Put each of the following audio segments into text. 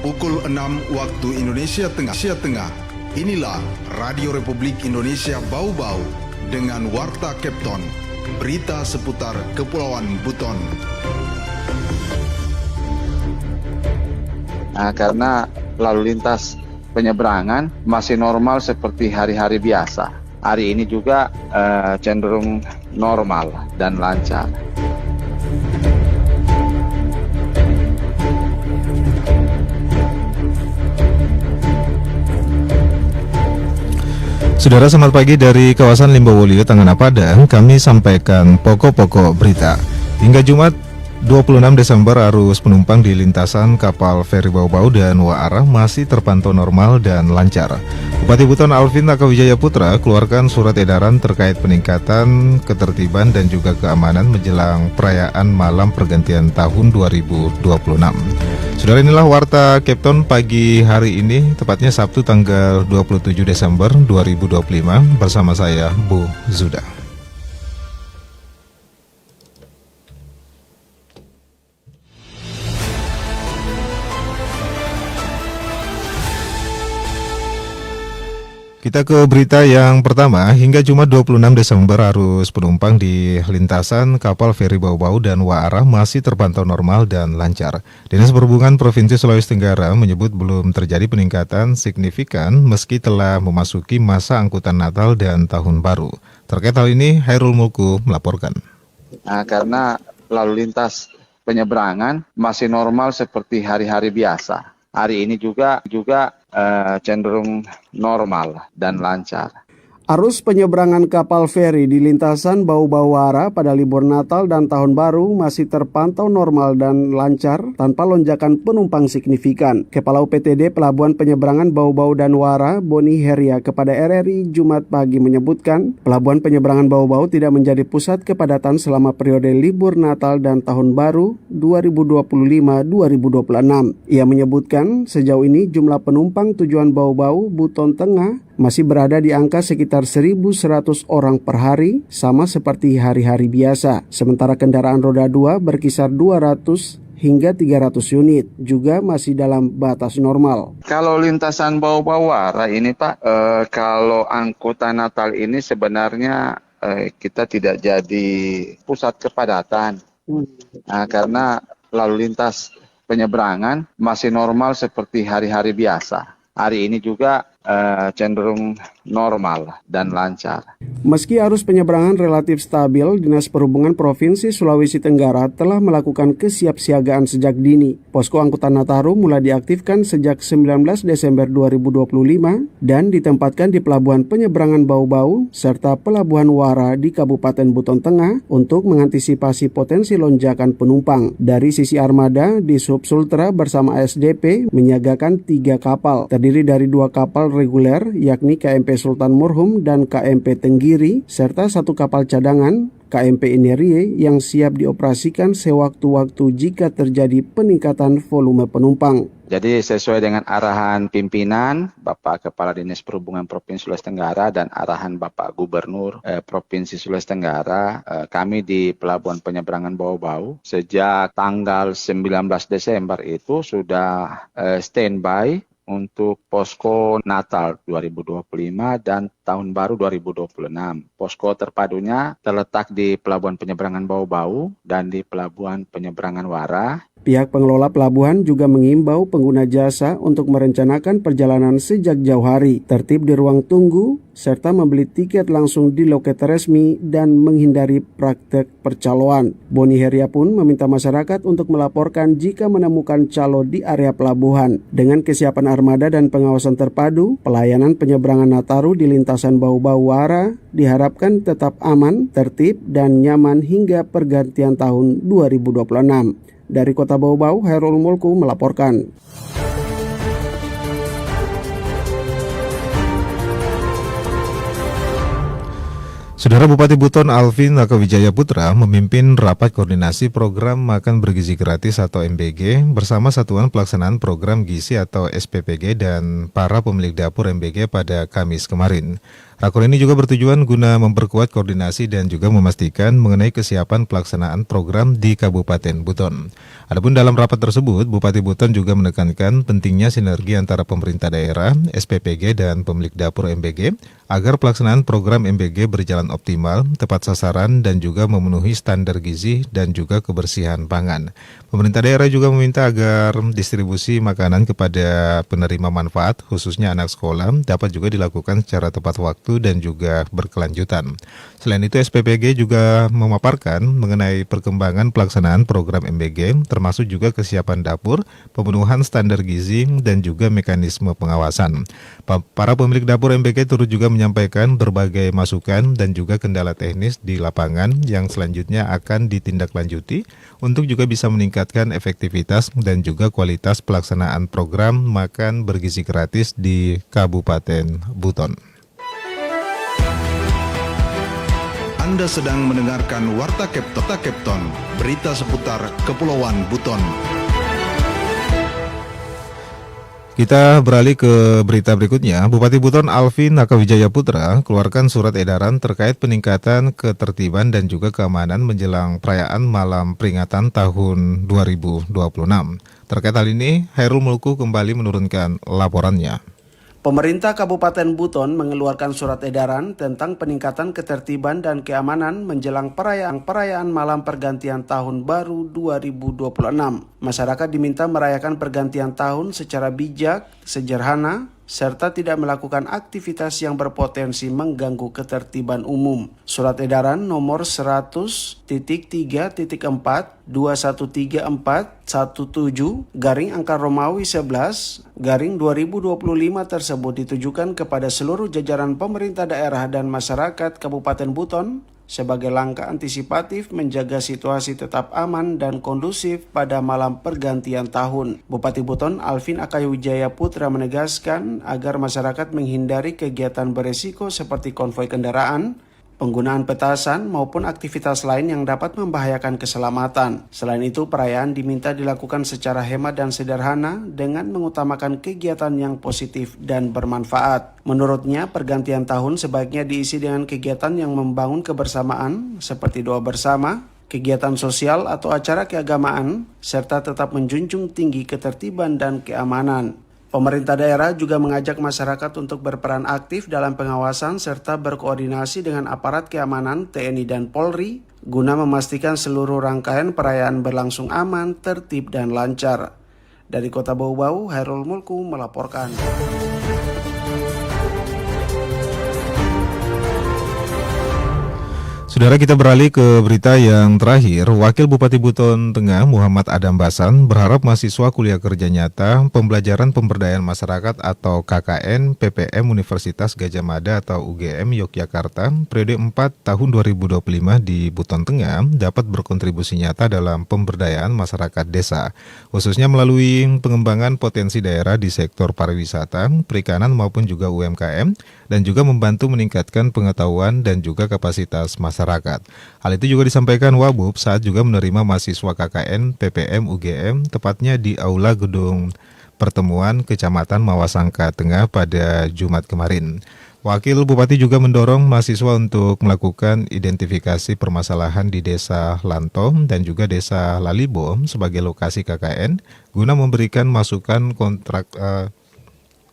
Pukul 6 waktu Indonesia Tengah. Inilah Radio Republik Indonesia Bau-Bau dengan Warta Kepton, berita seputar Kepulauan Buton. Nah, karena lalu lintas penyeberangan masih normal seperti hari-hari biasa. Hari ini juga cenderung normal dan lancar. Saudara, selamat pagi dari kawasan Limbowolio, Tenggara Padang. Kami sampaikan pokok-pokok berita. Hingga Jumat 26 Desember, arus penumpang di lintasan kapal feri Bau-Bau dan Waara masih terpantau normal dan lancar. Bupati Buton Alvin Takawijaya Putra keluarkan surat edaran terkait peningkatan ketertiban dan juga keamanan menjelang perayaan malam pergantian tahun 2026. Saudara, inilah Warta Kepton pagi hari ini, tepatnya Sabtu tanggal 27 Desember 2025, bersama saya, Bu Zuda. Kita ke berita yang pertama. Hingga Jumat 26 Desember, arus penumpang di lintasan kapal feri Bau-Bau dan Waara masih terpantau normal dan lancar. Dinas Perhubungan Provinsi Sulawesi Tenggara menyebut belum terjadi peningkatan signifikan meski telah memasuki masa angkutan Natal dan Tahun Baru. Terkait hal ini, Hairul Mulku melaporkan. Nah, karena lalu lintas penyeberangan masih normal seperti hari-hari biasa. Hari ini juga cenderung normal dan lancar. Arus penyeberangan kapal feri di lintasan Bau-Bau Waara pada libur Natal dan Tahun Baru masih terpantau normal dan lancar tanpa lonjakan penumpang signifikan. Kepala UPTD Pelabuhan Penyeberangan Bau-Bau dan Waara, Boni Heria, kepada RRI Jumat pagi menyebutkan, Pelabuhan Penyeberangan Bau-Bau tidak menjadi pusat kepadatan selama periode libur Natal dan Tahun Baru 2025-2026. Ia menyebutkan sejauh ini jumlah penumpang tujuan Bau-Bau Buton Tengah masih berada di angka sekitar 1.100 orang per hari, sama seperti hari-hari biasa. Sementara kendaraan roda 2 berkisar 200 hingga 300 unit, juga masih dalam batas normal. Kalau lintasan Bau-Bau Waara ini Pak, kalau angkutan Natal ini sebenarnya kita tidak jadi pusat kepadatan. Nah, karena lalu lintas penyeberangan masih normal seperti hari-hari biasa. Hari ini juga cenderung normal dan lancar. Meski arus penyeberangan relatif stabil, Dinas Perhubungan Provinsi Sulawesi Tenggara telah melakukan kesiapsiagaan sejak dini. Posko Angkutan Nataru mulai diaktifkan sejak 19 Desember 2025 dan ditempatkan di Pelabuhan Penyeberangan Bau-Bau serta Pelabuhan Waara di Kabupaten Buton Tengah untuk mengantisipasi potensi lonjakan penumpang. Dari sisi armada, Dishub Sultra bersama SDP menyiagakan 3 kapal, terdiri dari 2 kapal reguler yakni KMP Sultan Murhum dan KMP Tenggiri serta 1 kapal cadangan KMP Inerie yang siap dioperasikan sewaktu-waktu jika terjadi peningkatan volume penumpang. Jadi sesuai dengan arahan pimpinan Bapak Kepala Dinas Perhubungan Provinsi Sulawesi Tenggara dan arahan Bapak Gubernur Provinsi Sulawesi Tenggara, kami di Pelabuhan Penyeberangan Bau-Bau sejak tanggal 19 Desember itu sudah standby untuk posko Natal 2025 dan Tahun Baru 2026. Posko terpadunya terletak di Pelabuhan Penyeberangan Bau-Bau dan di Pelabuhan Penyeberangan Waara. Pihak pengelola pelabuhan juga mengimbau pengguna jasa untuk merencanakan perjalanan sejak jauh hari, tertib di ruang tunggu, serta membeli tiket langsung di loket resmi dan menghindari praktek percaloan. Boni Heria pun meminta masyarakat untuk melaporkan jika menemukan calo di area pelabuhan. Dengan kesiapan armada dan pengawasan terpadu, pelayanan penyeberangan Nataru di lintasan Bau-Bau Waara diharapkan tetap aman, tertib, dan nyaman hingga pergantian tahun 2026. Dari Kota Bau-Bau, Hairul Mulku melaporkan. Saudara Bupati Buton Alvin Nakawijaya Putra memimpin rapat koordinasi program makan bergizi gratis atau MBG bersama Satuan Pelaksanaan Program Gizi atau SPPG dan para pemilik dapur MBG pada Kamis kemarin. Rakor ini juga bertujuan guna memperkuat koordinasi dan juga memastikan mengenai kesiapan pelaksanaan program di Kabupaten Buton. Adapun dalam rapat tersebut, Bupati Buton juga menekankan pentingnya sinergi antara pemerintah daerah, SPPG dan pemilik dapur MBG agar pelaksanaan program MBG berjalan optimal, tepat sasaran dan juga memenuhi standar gizi dan juga kebersihan pangan. Pemerintah daerah juga meminta agar distribusi makanan kepada penerima manfaat, khususnya anak sekolah, dapat juga dilakukan secara tepat waktu dan juga berkelanjutan. Selain itu, SPPG juga memaparkan mengenai perkembangan pelaksanaan program MBG, termasuk juga kesiapan dapur, pemenuhan standar gizi, dan juga mekanisme pengawasan. Para pemilik dapur MBG turut juga menyampaikan berbagai masukan dan juga kendala teknis di lapangan yang selanjutnya akan ditindaklanjuti untuk juga bisa meningkatkan efektivitas dan juga kualitas pelaksanaan program makan bergizi gratis di Kabupaten Buton. Anda sedang mendengarkan Warta Kepton, berita seputar Kepulauan Buton. Kita beralih ke berita berikutnya. Bupati Buton Alvin Nakawijaya Putra keluarkan surat edaran terkait peningkatan ketertiban dan juga keamanan menjelang perayaan malam peringatan tahun 2026. Terkait hal ini, Hairul Mulku kembali menurunkan laporannya. Pemerintah Kabupaten Buton mengeluarkan surat edaran tentang peningkatan ketertiban dan keamanan menjelang perayaan malam pergantian tahun baru 2026. Masyarakat diminta merayakan pergantian tahun secara bijak, sederhana, serta tidak melakukan aktivitas yang berpotensi mengganggu ketertiban umum. Surat edaran nomor 100.3.4 2134 17 garing angka Romawi 11 garing 2025 tersebut ditujukan kepada seluruh jajaran pemerintah daerah dan masyarakat Kabupaten Buton sebagai langkah antisipatif menjaga situasi tetap aman dan kondusif pada malam pergantian tahun. Bupati Buton Alvin Nakawijaya Putra menegaskan agar masyarakat menghindari kegiatan beresiko seperti konvoi kendaraan, penggunaan petasan maupun aktivitas lain yang dapat membahayakan keselamatan. Selain itu, perayaan diminta dilakukan secara hemat dan sederhana dengan mengutamakan kegiatan yang positif dan bermanfaat. Menurutnya, pergantian tahun sebaiknya diisi dengan kegiatan yang membangun kebersamaan seperti doa bersama, kegiatan sosial atau acara keagamaan, serta tetap menjunjung tinggi ketertiban dan keamanan. Pemerintah daerah juga mengajak masyarakat untuk berperan aktif dalam pengawasan serta berkoordinasi dengan aparat keamanan TNI dan Polri guna memastikan seluruh rangkaian perayaan berlangsung aman, tertib, dan lancar. Dari Kota Bau-Bau, Hairul Mulku melaporkan. Saudara, kita beralih ke berita yang terakhir. Wakil Bupati Buton Tengah Muhammad Adam Basan berharap mahasiswa kuliah kerja nyata pembelajaran pemberdayaan masyarakat atau KKN PPM Universitas Gadjah Mada atau UGM Yogyakarta periode 4 tahun 2025 di Buton Tengah dapat berkontribusi nyata dalam pemberdayaan masyarakat desa, khususnya melalui pengembangan potensi daerah di sektor pariwisata, perikanan maupun juga UMKM, dan juga membantu meningkatkan pengetahuan dan juga kapasitas masyarakat. Hal itu juga disampaikan Wabub saat juga menerima mahasiswa KKN PPM UGM tepatnya di Aula Gedung Pertemuan Kecamatan Mawasangka Tengah pada Jumat kemarin. Wakil Bupati juga mendorong mahasiswa untuk melakukan identifikasi permasalahan di Desa Lanto dan juga Desa Lalibo sebagai lokasi KKN guna memberikan masukan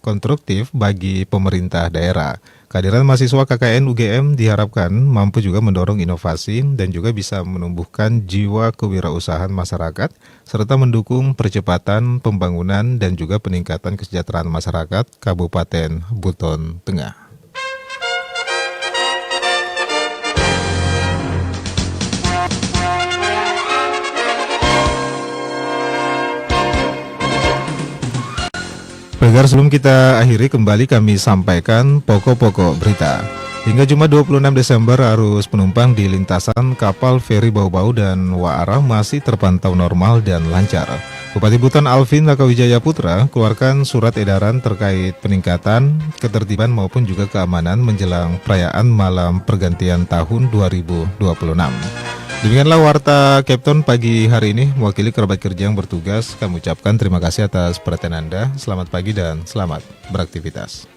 konstruktif bagi pemerintah daerah. Kehadiran mahasiswa KKN UGM diharapkan mampu juga mendorong inovasi dan juga bisa menumbuhkan jiwa kewirausahaan masyarakat serta mendukung percepatan pembangunan dan juga peningkatan kesejahteraan masyarakat Kabupaten Buton Tengah. Pendengar, sebelum kita akhiri kembali kami sampaikan pokok-pokok berita. Hingga Jumat 26 Desember arus penumpang di lintasan kapal feri Bau-Bau dan Waara masih terpantau normal dan lancar. Bupati Buton Alvin Lakawijaya Putra keluarkan surat edaran terkait peningkatan ketertiban maupun juga keamanan menjelang perayaan malam pergantian tahun 2026. Demikianlah Warta Kepton pagi hari ini. Mewakili kerabat kerja yang bertugas, kami ucapkan terima kasih atas perhatian Anda. Selamat pagi dan selamat beraktivitas.